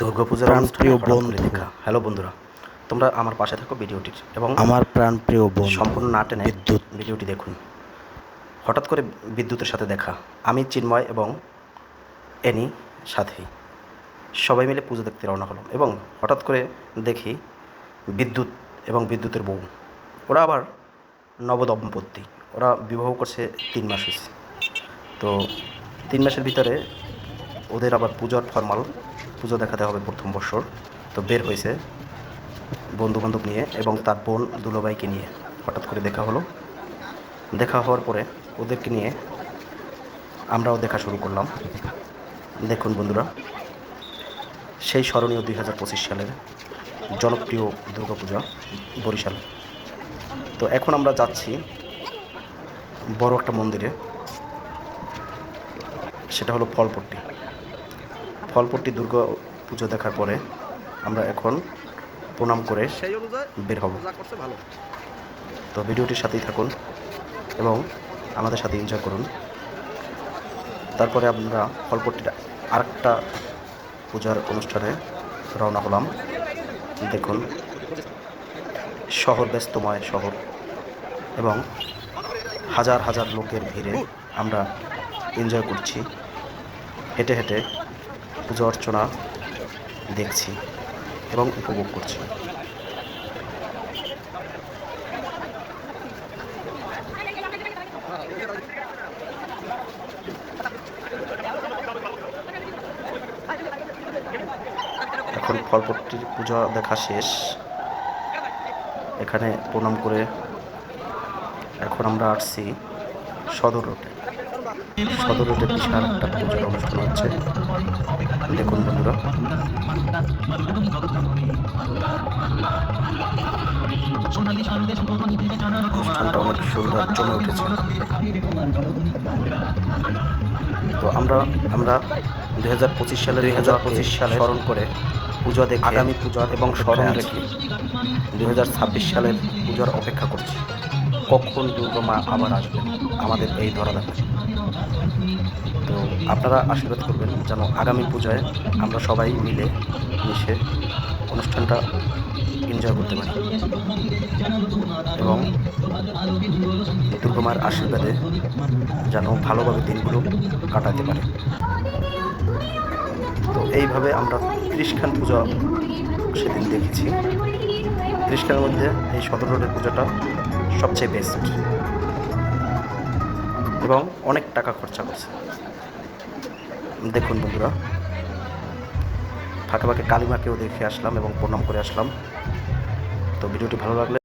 দুর্গাপূজার প্রাণপ্রিয় বন্ধু, দেখা। হ্যালো বন্ধুরা, তোমরা আমার পাশে থাকো ভিডিওটির এবং আমার প্রাণপ্রিয় বন্ধু সম্পূর্ণ না টেনে বিদ্যুৎ। ভিডিওটি দেখুন। হঠাৎ করে বিদ্যুতের সাথে দেখা। আমি চিন্ময় এবং এনি সাথী সবাই মিলে পুজো দেখতে রওনা হলাম এবং হঠাৎ করে দেখি বিদ্যুৎ এবং বিদ্যুতের বউ, ওরা আবার নবদম্পতি, ওরা বিবাহ করছে 3 মাস হয়েছে। তো 3 মাসের ভিতরে ওদের আবার পূজার ফরমাল, পুজো দেখাতে হবে প্রথম বছর। তো বের হয়েছে বন্ধুবান্ধব নিয়ে এবং তার বোন দুলোবাইকে নিয়ে হঠাৎ করে দেখা হলো। দেখা হওয়ার পরে ওদেরকে নিয়ে আমরাও দেখা শুরু করলাম। দেখুন বন্ধুরা, সেই স্মরণীয় 2025 সালের জনপ্রিয় দুর্গাপূজা বরিশাল। তো এখন আমরা যাচ্ছি বড় একটা মন্দিরে, সেটা হলো ফলপট্টি। ফলপট্টি দুর্গা পুজো দেখার পরে আমরা এখন প্রণাম করে বের হব। তো ভিডিওটির সাথেই থাকুন এবং আমাদের সাথে এনজয় করুন। তারপরে আমরা ফলপট্টির আরেকটা পূজার অনুষ্ঠানে রওনা হলাম। দেখুন, শহর ব্যস্তময় শহর এবং হাজার হাজার লোকের ভিড়ে আমরা এনজয় করছি। হেঁটে হেঁটে পুজো অর্চনা দেখছি এবং উপভোগ করছি। এখন ফলপট্টির পূজা দেখা শেষ, এখানে প্রণাম করে এখন আমরা আসছি সদর রোডে। সদর রোডে বিশাল একটা পূজার অনুষ্ঠান হচ্ছে। দেখুন বন্ধুরা, অনুষ্ঠানটা অনেক সুন্দর জমে উঠেছে। তো আমরা 2025 সালে স্মরণ করে পুজো দেখে, আগামী পূজা এবং স্মরণ রেখে 2026 সালের পূজার অপেক্ষা করছি। কখন দুর্গা মা আবার আসবেন আমাদের এই ধরাধামে। তো আপনারা আশীর্বাদ করবেন যেন আগামী পূজায় আমরা সবাই মিলে মিশে অনুষ্ঠানটা এনজয় করতে পারি এবং দুর্গা মার আশীর্বাদে যেন ভালোভাবে দিনগুলো কাটাতে পারে। তো এইভাবে আমরা 30খান পূজা সেদিন দেখেছি। 30খানের মধ্যে এই সদর রোডের পূজাটা সবচেয়ে বেস্ট এবং অনেক টাকা খরচা করছে। দেখুন বন্ধুরা, ফাঁকে ফাঁকে কালীমাকেও দেখে আসলাম এবং প্রণাম করে আসলাম। তো ভিডিওটি ভালো লাগলে